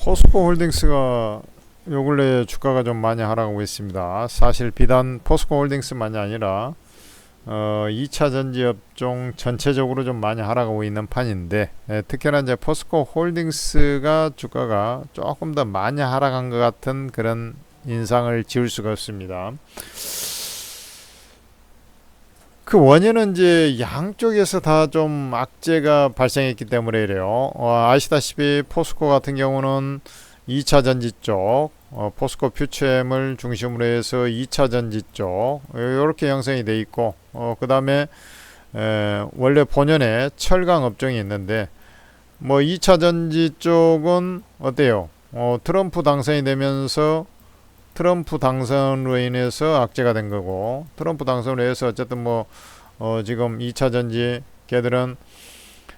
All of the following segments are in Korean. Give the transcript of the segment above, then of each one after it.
포스코 홀딩스가 요 근래 주가가 좀 많이 하락하고 있습니다. 사실 비단 포스코 홀딩스만이 아니라 2차 전지 업종 전체적으로 좀 많이 하락하고 있는 판인데, 특히나 이제 포스코 홀딩스가 주가가 조금 더 많이 하락한 것 같은 그런 인상을 지울 수가 없습니다. 그 원인은 이제 양쪽에서 다 좀 악재가 발생했기 때문에 이래요. 아시다시피 포스코 같은 경우는 2차 전지 쪽, 포스코 퓨처엠을 중심으로 해서 2차 전지 쪽 이렇게 형성이 돼 있고, 그 다음에 원래 본연의 철강 업종이 있는데, 뭐 2차 전지 쪽은 어때요? 트럼프 당선이 되면서 트럼프 당선으로 인해서 악재가 된 거고, 트럼프 당선으로 해서 어쨌든 지금 2차 전지 걔들은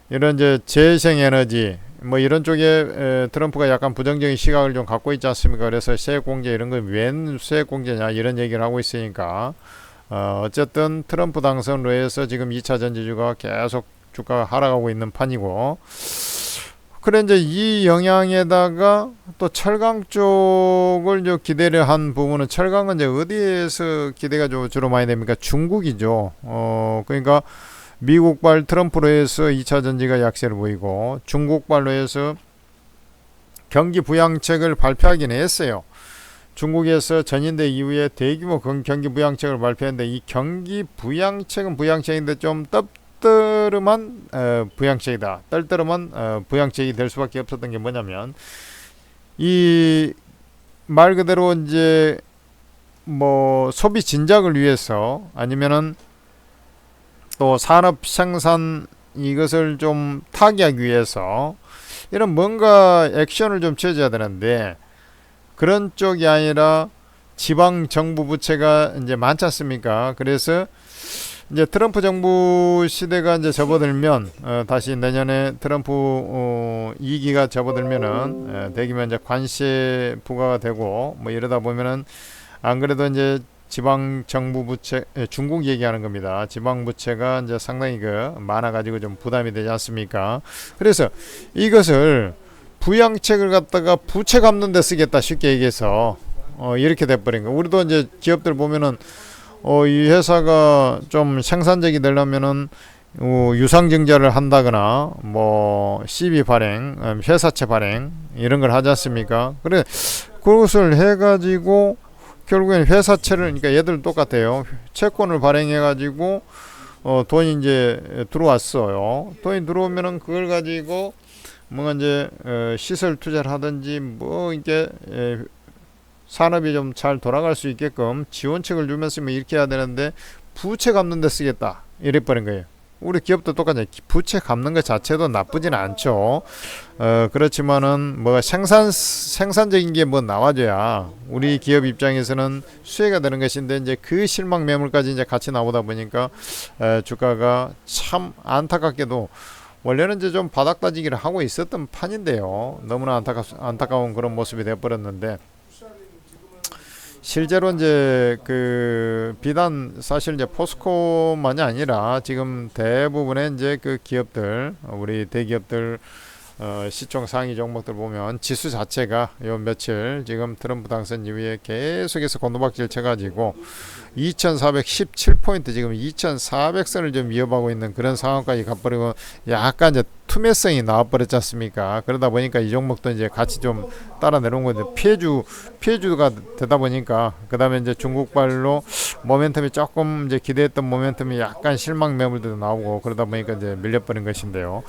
이런 이제 재생에너지 뭐 이런 쪽에 트럼프가 약간 부정적인 시각을 좀 갖고 있지 않습니까? 그래서 세액 공제 이런 거 웬 세액 공제냐 이런 얘기를 하고 있으니까, 어쨌든 트럼프 당선으로 해서 지금 2차 전지주가 계속 주가가 하락하고 있는 판이고, 그래 이제 이 영향에다가 또 철강 쪽을 좀 기대를 한 부분은, 철강은 이제 어디에서 기대가 주로 많이 됩니까? 중국이죠. 그러니까 미국발 트럼프로 해서 2차 전지가 약세를 보이고, 중국발로 해서 경기 부양책을 발표하긴 했어요. 중국에서 전인대 이후에 대규모 경기 부양책을 발표했는데, 이 경기 부양책은 부양책인데 좀 떨떠름한 부양책이다. 떨떠름한 부양책이 될 수밖에 없었던 게 뭐냐면, 이 말 그대로 이제 뭐 소비 진작을 위해서, 아니면은 또 산업 생산 이것을 좀 타개하기 위해서 이런 뭔가 액션을 좀 취해줘야 되는데, 그런 쪽이 아니라 지방 정부 부채가 이제 많지 않습니까? 그래서 이제 트럼프 정부 시대가 이제 접어들면, 다시 내년에 트럼프 2기가 접어들면은 대기면 이제 관세 부과가 되고 뭐 이러다 보면은, 안 그래도 이제 지방 정부 부채, 중국 얘기하는 겁니다. 지방 부채가 이제 상당히 많아가지고 좀 부담이 되지 않습니까? 그래서 이것을 부양책을 갖다가 부채 갚는 데 쓰겠다, 쉽게 얘기해서 이렇게 돼버린 거. 우리도 이제 기업들 보면은 이 회사가 좀 생산적이 되려면은 유상증자를 한다거나 뭐 CB 발행, 회사채 발행 이런 걸 하지 않습니까? 그래 그것을 해가지고 결국엔 회사채를, 그러니까 얘들 똑같아요. 채권을 발행해가지고 돈이 이제 들어왔어요. 돈이 들어오면은 그걸 가지고 뭔가 이제 시설 투자를 하든지 뭐 이게 산업이 좀 잘 돌아갈 수 있게끔 지원책을 주면서 뭐 이렇게 해야 되는데, 부채 갚는 데 쓰겠다 이래 버린 거예요. 우리 기업도 똑같아요. 부채 갚는 것 자체도 나쁘진 않죠. 그렇지만은 뭐 생산적인 게 뭐 나와줘야 우리 기업 입장에서는 수혜가 되는 것인데, 이제 그 실망 매물까지 이제 같이 나오다 보니까 주가가 참 안타깝게도, 원래는 이제 좀 바닥 다지기를 하고 있었던 판인데요. 너무나 안타까운 그런 모습이 되어버렸는데, 실제로 이제 비단 사실 이제 포스코만이 아니라 지금 대부분의 이제 그 기업들, 우리 대기업들 시총 상위 종목들 보면 지수 자체가 요 며칠 지금 트럼프 당선 이후에 계속해서 곤두박질 쳐가지고 2417포인트, 지금 2400선을 좀 이어가고 있는 그런 상황까지 가버리고, 약간 이제 투매성이 나와버렸지 않습니까? 그러다 보니까 이 종목도 이제 같이 좀 따라 내려온 건데, 피해주가 되다 보니까, 그 다음에 이제 중국발로 모멘텀이 조금 이제 기대했던 모멘텀이 약간 실망 매물도 나오고, 그러다 보니까 이제 밀려버린 것인데요.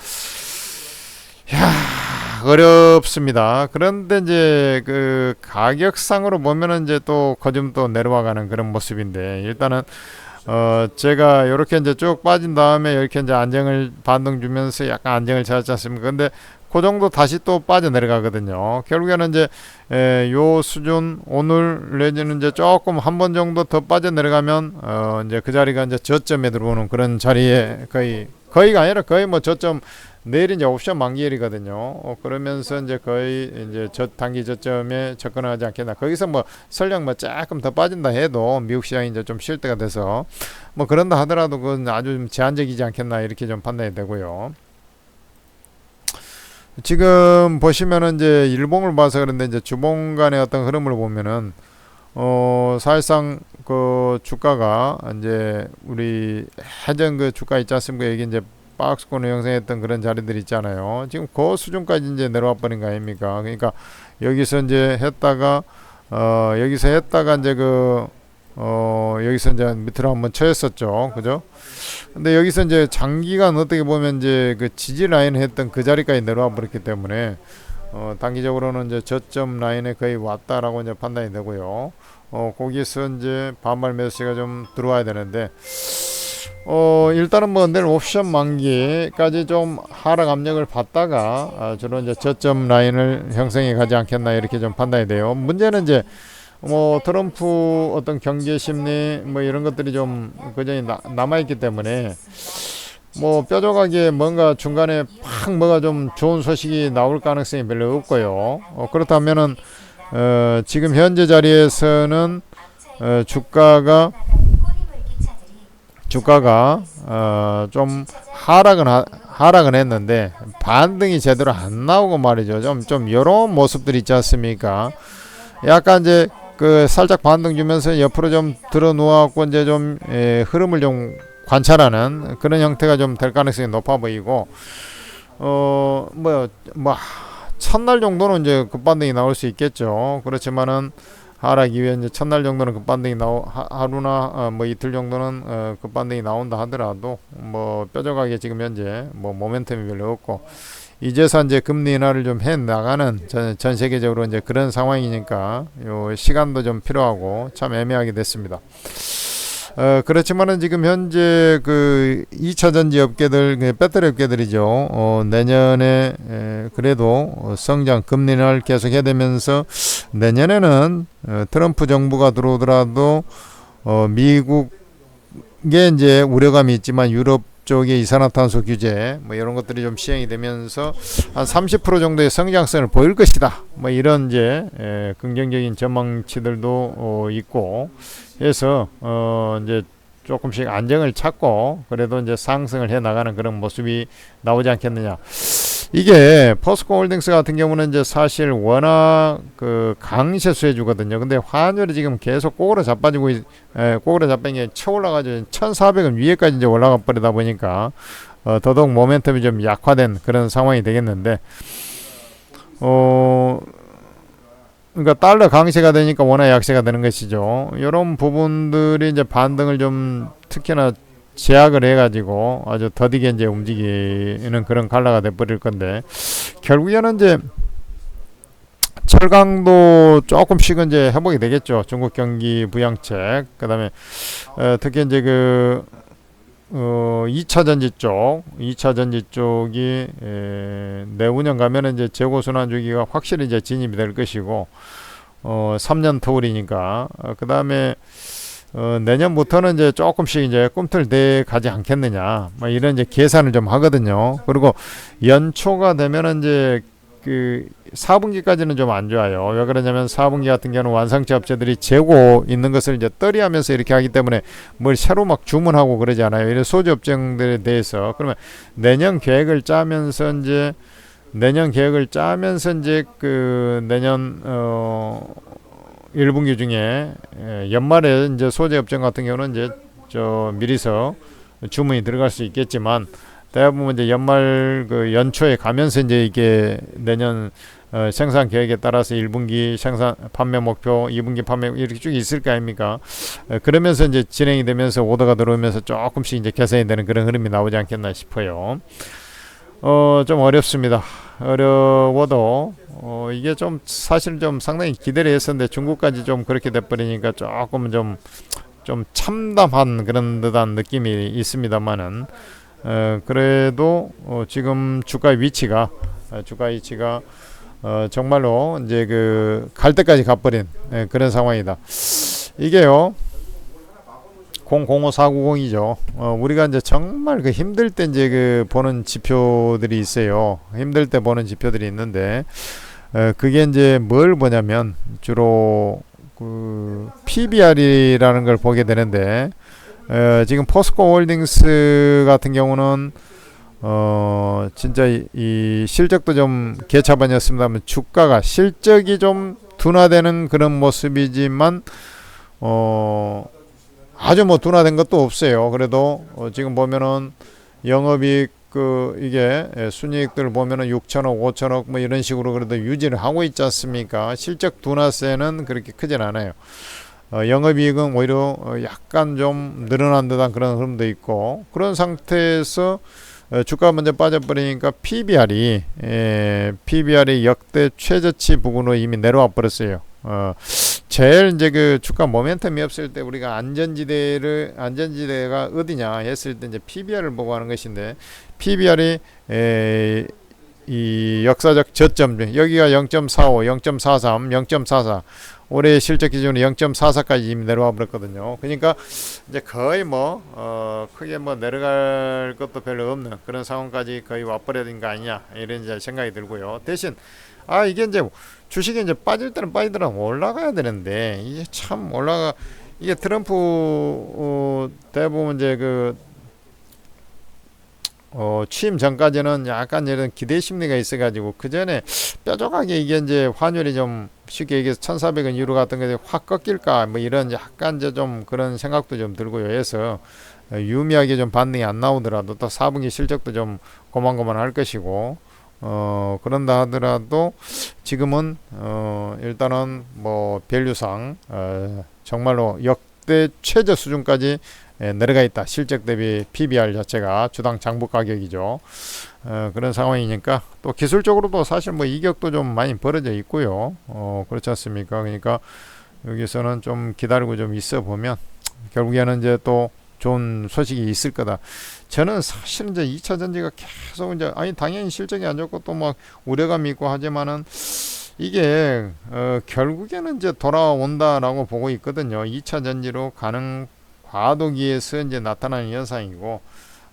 어렵습니다. 그런데 이제 그 가격상으로 보면은 이제 또 거좀 또 내려와가는 그런 모습인데, 일단은 제가 이렇게 이제 쭉 빠진 다음에 이렇게 이제 안정을 반등 주면서 약간 안정을 찾았지 않습니까? 근데 그 정도 다시 또 빠져 내려가거든요. 결국에는 이제 요 수준, 오늘 내지는 이제 조금 한 번 정도 더 빠져 내려가면 이제 그 자리가 이제 저점에 들어오는 그런 자리에 거의가 아니라 거의 뭐 저점, 내일 이제 옵션 만기일이거든요. 그러면서 이제 거의 이제 단기 저점에 접근하지 않겠나. 거기서 뭐 설령 뭐 조금 더 빠진다 해도 미국 시장이 이제 좀 쉴 때가 돼서 뭐 그런다 하더라도 그건 아주 좀 제한적이지 않겠나, 이렇게 좀 판단이 되고요. 지금 보시면은 이제 일봉을 봐서 그런데 이제 주봉 간의 어떤 흐름을 보면은 사실상 그 주가가 이제 우리 해전 그 주가 있지 않습니까? 이게 이제 박스권을 형성했던 그런 자리들 있잖아요. 지금 그 수준까지 이제 내려와 버린 거 아닙니까? 그러니까 여기서 이제 했다가 여기서 했다가 이제 여기서 이제 밑으로 한번 쳐였었죠. 그죠? 근데 여기서 이제 장기간 어떻게 보면 이제 그 지지 라인을 했던 그 자리까지 내려와 버렸기 때문에 단기적으로는 이제 저점 라인에 거의 왔다라고 이제 판단이 되고요. 거기서 이제 반발 매수가 좀 들어와야 되는데, 일단은 뭐 내일 옵션 만기까지 좀 하락 압력을 받다가 주로 이제 저점 라인을 형성해 가지 않겠나 이렇게 좀 판단이 돼요. 문제는 이제 뭐 트럼프 어떤 경제 심리 뭐 이런 것들이 좀 그전에 남아 있기 때문에 뭐 뾰족하게 뭔가 중간에 팍 뭐가 좀 좋은 소식이 나올 가능성이 별로 없고요. 그렇다면은 지금 현재 자리에서는 주가가 좀 하락은 했는데 반등이 제대로 안 나오고 말이죠. 좀 이런 모습들이 있지 않습니까? 약간 이제 그 살짝 반등 주면서 옆으로 좀 들어 누워갖고 이제 좀 흐름을 좀 관찰하는 그런 형태가 좀 될 가능성이 높아 보이고, 첫날 정도는 이제 급반등이 나올 수 있겠죠. 그렇지만은 하락 이후에 이제 첫날 정도는 급반등이 하루나 뭐 이틀 정도는 급반등이 나온다 하더라도 뭐 뾰족하게 지금 현재 뭐 모멘텀이 별로 없고, 이제서 이제 금리 인하를 좀 해 나가는 전 세계적으로 이제 그런 상황이니까 요 시간도 좀 필요하고 참 애매하게 됐습니다. 그렇지만은 지금 현재 그 2차 전지 업계들, 배터리 업계들이죠. 내년에 그래도 성장 금리 인하를 계속해야 되면서 내년에는 트럼프 정부가 들어오더라도 미국에 이제 우려감이 있지만 유럽 쪽의 이산화탄소 규제 뭐 이런 것들이 좀 시행이 되면서 한 30% 정도의 성장성을 보일 것이다. 뭐 이런 이제 긍정적인 전망치들도 있고 해서 이제 조금씩 안정을 찾고 그래도 이제 상승을 해 나가는 그런 모습이 나오지 않겠느냐. 이게 포스코 홀딩스 같은 경우는 이제 사실 워낙 그 강세 수혜주거든요. 근데 환율이 지금 계속 꼬그러 자빠지고 꼬그러 자빠진 게 쳐올라가지고 1,400원 위에까지 이제 올라가 버리다 보니까 더더욱 모멘텀이 좀 약화된 그런 상황이 되겠는데, 그러니까 달러 강세가 되니까 원화 약세가 되는 것이죠. 이런 부분들이 이제 반등을 좀 특히나 제약을 해가지고 아주 더디게 이제 움직이는 그런 갈라가 돼버릴 건데, 결국에는 이제 철강도 조금씩은 이제 회복이 되겠죠. 중국 경기 부양책, 그 다음에 특히 이제 2차 전지 쪽이 내후년 가면은 이제 재고순환 주기가 확실히 이제 진입이 될 것이고, 3년 터울이니까, 그 다음에 내년부터는 이제 조금씩 이제 꿈틀대 가지 않겠느냐, 뭐 이런 이제 계산을 좀 하거든요. 그리고 연초가 되면은 이제 그 4분기까지는 좀 안 좋아요. 왜 그러냐면 4분기 같은 경우는 완성차 업체들이 재고 있는 것을 이제 떨이하면서 이렇게 하기 때문에 뭘 새로 막 주문하고 그러지 않아요. 이런 소재 업종들에 대해서. 그러면 내년 계획을 짜면서 이제 그 내년 1분기 중에 연말에 이제 소재 업종 같은 경우는 이제 미리서 주문이 들어갈 수 있겠지만, 대부분 이제 연말 그 연초에 가면서 이제 이게 내년 생산 계획에 따라서 1분기 생산 판매 목표, 2분기 판매 이렇게 쭉 있을 거 아닙니까? 그러면서 이제 진행이 되면서 오더가 들어오면서 조금씩 이제 개선이 되는 그런 흐름이 나오지 않겠나 싶어요. 좀 어렵습니다. 어려워도 이게 좀 사실 좀 상당히 기대를 했었는데 중국까지 좀 그렇게 돼버리니까 조금 좀 참담한 그런 듯한 느낌이 있습니다만은, 그래도 지금 주가 위치가 정말로 이제 그 갈 때까지 가버린 그런 상황이다. 이게요 005490이죠. 우리가 이제 정말 그 힘들 때 이제 그 보는 지표들이 있어요. 힘들 때 보는 지표들이 있는데, 그게 이제 뭘 보냐면 주로 그 PBR이라는 걸 보게 되는데, 지금 포스코 홀딩스 같은 경우는 진짜 이 실적도 좀 개차반이었습니다만 주가가 실적이 좀 둔화되는 그런 모습이지만 아주 뭐 둔화된 것도 없어요. 그래도 지금 보면은 영업이익 이게 순이익들 보면은 6천억, 5천억 뭐 이런 식으로 그래도 유지를 하고 있지 않습니까? 실적 둔화세는 그렇게 크진 않아요. 영업이익은 오히려 약간 좀 늘어난 듯한 그런 흐름도 있고 그런 상태에서 주가 먼저 빠져버리니까 PBR이 역대 최저치 부근으로 이미 내려와 버렸어요. 제일 이제 그 주가 모멘텀이 없을 때 우리가 안전지대가 어디냐 했을 때 이제 PBR을 보고 하는 것인데 PBR이 이 역사적 저점 여기가 0.45, 0.43, 0.44 올해 실적 기준으로 0.44까지 이미 내려와 버렸거든요. 그러니까 이제 거의 크게 내려갈 것도 별로 없는 그런 상황까지 거의 와버린 거 아니냐 이런 이제 생각이 들고요. 대신 이게 이제 주식이 이제 빠질 때는 빠지더라도 올라가야 되는데 이게 참 이게 트럼프 대부분 이제 취임 전까지는 약간 이런 기대 심리가 있어가지고 그 전에 뾰족하게 이게 이제 환율이 좀 쉽게 얘기해서 1,400원 유로 같은 게 확 꺾일까 뭐 이런 약간 이제 좀 그런 생각도 좀 들고요. 해서 유미하게 좀 반등이 안 나오더라도 또 4분기 실적도 좀 고만고만 할 것이고 그런다 하더라도 지금은 일단은 밸류상 정말로 역대 최저 수준까지 내려가 있다. 실적 대비 PBR 자체가 주당 장부 가격이죠. 그런 상황이니까 또 기술적으로도 사실 이격도 좀 많이 벌어져 있고요. 그렇지 않습니까? 그러니까 여기서는 좀 기다리고 좀 있어 보면 결국에는 이제 또 좋은 소식이 있을 거다. 저는 사실 이제 2차 전지가 계속 이제 당연히 실적이 안 좋고 또 우려감이 있고 하지만은 이게 결국에는 이제 돌아온다라고 보고 있거든요. 2차 전지로 가는 과도기에서 이제 나타나는 현상이고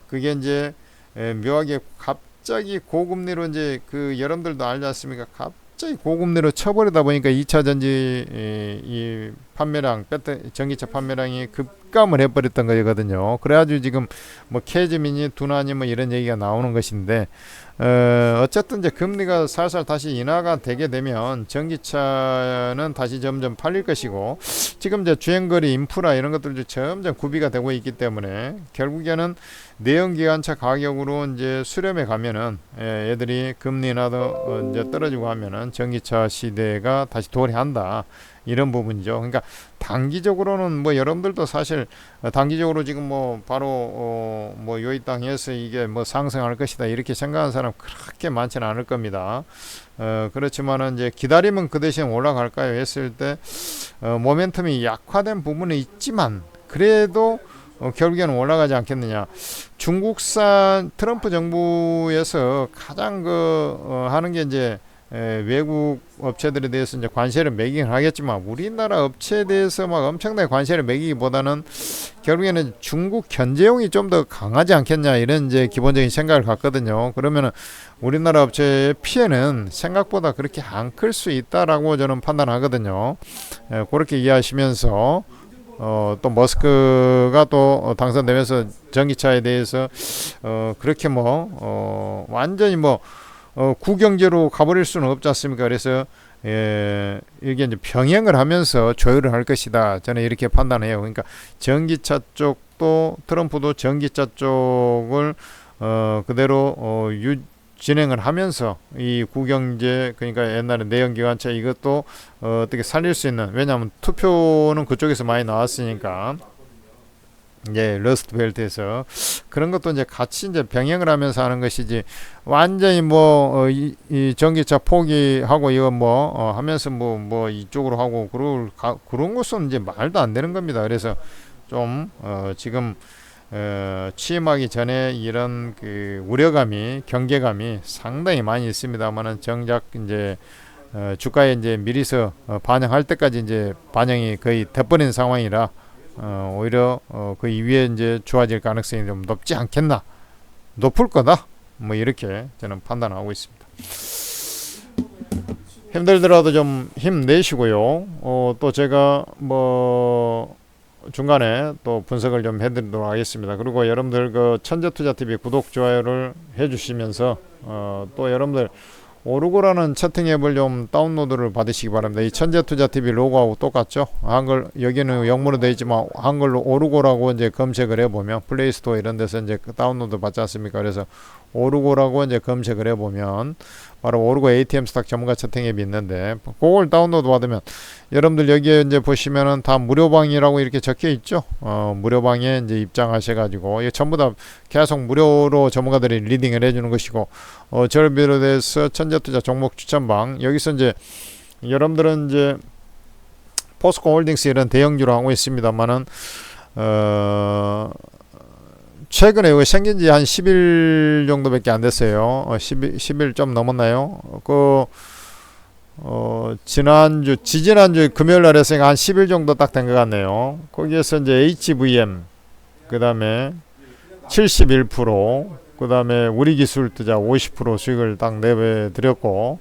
그게 이제 묘하게 갑자기 고금리로 이제 여러분들도 알지 않습니까? 갑자기 고금리로 쳐버리다 보니까 2차 전지 이 판매량, 전기차 판매량이 급감을 해버렸던 거거든요. 그래가지고 지금 캐즘이니 둔화니 이런 얘기가 나오는 것인데 어쨌든 이제 금리가 살살 다시 인하가 되게 되면 전기차는 다시 점점 팔릴 것이고 지금 이제 주행거리 인프라 이런 것들도 점점 구비가 되고 있기 때문에 결국에는 내연기관차 가격으로 이제 수렴해 가면은 애들이 금리 인하도 이제 떨어지고 하면은 전기차 시대가 다시 도래한다. 이런 부분이죠. 그러니까 단기적으로는 여러분들도 사실 단기적으로 지금 바로 요이땅에서 이게 상승할 것이다 이렇게 생각하는 사람 그렇게 많지는 않을 겁니다. 그렇지만은 이제 기다리면 그 대신 올라갈까요 했을 때 모멘텀이 약화된 부분은 있지만 그래도 결국에는 올라가지 않겠느냐. 중국산 트럼프 정부에서 가장 하는 게 이제 외국 업체들에 대해서 이제 관세를 매기긴 하겠지만 우리나라 업체에 대해서 엄청나게 관세를 매기기보다는 결국에는 중국 견제용이 좀 더 강하지 않겠냐 이런 이제 기본적인 생각을 갖거든요. 그러면은 우리나라 업체의 피해는 생각보다 그렇게 안 클 수 있다라고 저는 판단하거든요. 그렇게 이해하시면서 또 머스크가 또 당선되면서 전기차에 대해서 그렇게 완전히 구경제로 가버릴 수는 없지 않습니까? 그래서 이게 이제 병행을 하면서 조율을 할 것이다. 저는 이렇게 판단해요. 그러니까 전기차 쪽도 트럼프도 전기차 쪽을 그대로 진행을 하면서 이 구경제 그러니까 옛날에 내연기관차 이것도 어떻게 살릴 수 있는 왜냐하면 투표는 그쪽에서 많이 나왔으니까. 러스트 벨트에서 그런 것도 이제 같이 이제 병행을 하면서 하는 것이지 완전히 이 전기차 포기하고 이거 하면서 이쪽으로 하고 그런 것은 이제 말도 안 되는 겁니다. 그래서 좀 지금 취임하기 전에 이런 우려감이 경계감이 상당히 많이 있습니다만은 정작 이제 주가에 이제 미리서 반영할 때까지 이제 반영이 거의 돼버린 상황이라 오히려 그 이후에 이제 좋아질 가능성이 좀 높지 않겠나 높을 거다 이렇게 저는 판단하고 있습니다. 힘들더라도 좀 힘내시고요. 또 제가 중간에 또 분석을 좀 해드리도록 하겠습니다. 그리고 여러분들 그 천재투자TV 구독, 좋아요를 해주시면서 또 여러분들 오르고라는 채팅 앱을 좀 다운로드를 받으시기 바랍니다. 이 천재투자TV 로고하고 똑같죠? 한글, 여기는 영문으로 되어 있지만 한글로 오르고라고 이제 검색을 해보면 플레이스토어 이런 데서 이제 다운로드 받지 않습니까? 그래서 오르고라고 이제 검색을 해보면 바로 오르고 ATM 스탁 전문가 채팅 앱이 있는데 그걸 다운로드 받으면 여러분들 여기에 이제 보시면은 다 무료방이라고 이렇게 적혀 있죠. 무료방에 이제 입장하셔가지고 이게 전부 다 계속 무료로 전문가들이 리딩을 해주는 것이고 저를 비롯해서 천재투자 종목 추천방 여기서 이제 여러분들은 이제 포스코홀딩스 이런 대형주로 하고 있습니다만은 최근에 이거 생긴 지 한 10일 정도밖에 안 됐어요. 10일 좀 넘었나요? 지지난주 금요일 날 했으니까 한 10일 정도 딱 된 것 같네요. 거기에서 이제 HVM, 그 다음에 71%, 그 다음에 우리기술투자 50% 수익을 딱 내드렸고,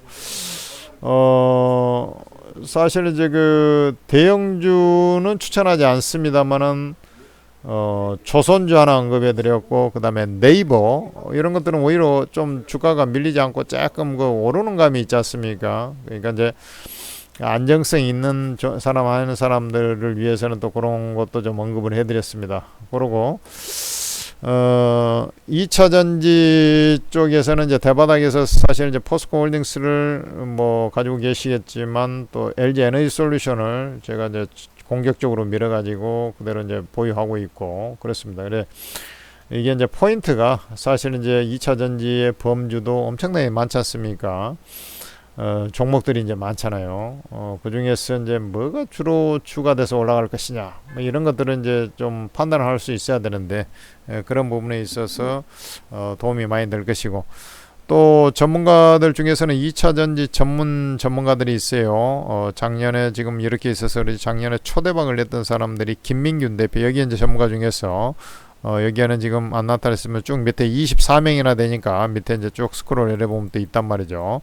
사실 이제 그 대형주는 추천하지 않습니다만은 조선주 하나 언급해 드렸고 그 다음에 네이버 이런 것들은 오히려 좀 주가가 밀리지 않고 조금 그 오르는 감이 있지 않습니까? 그러니까 이제 안정성 있는 사람 하는 사람들을 위해서는 또 그런 것도 좀 언급을 해 드렸습니다. 그리고 2차전지 쪽에서는 이제 대바닥에서 사실 이제 포스코홀딩스를 뭐 가지고 계시겠지만 또 LG 에너지 솔루션을 제가 이제 공격적으로 밀어가지고 그대로 이제 보유하고 있고 그렇습니다. 그래 이게 이제 포인트가 사실 이제 2차전지의 범주도 엄청나게 많지 않습니까? 종목들이 이제 많잖아요. 그 중에서 이제 뭐가 주로 주가 돼서 올라갈 것이냐, 뭐 이런 것들은 이제 좀 판단을 할 수 있어야 되는데, 그런 부분에 있어서 도움이 많이 될 것이고, 또 전문가들 중에서는 2차전지 전문가들이 있어요. 작년에 지금 이렇게 있어서 작년에 초대박을 냈던 사람들이 김민균 대표, 여기 이제 전문가 중에서 여기에는 지금 안 나타났으면 쭉 밑에 24명이나 되니까 밑에 이제 쭉 스크롤 내려보면 또 있단 말이죠.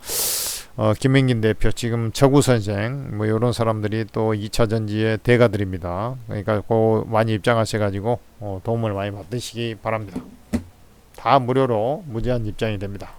김민균 대표, 지금 저구 선생, 뭐 이런 사람들이 또 2차전지의 대가들입니다. 그러니까 많이 입장하셔가지고 도움을 많이 받으시기 바랍니다. 다 무료로 무제한 입장이 됩니다.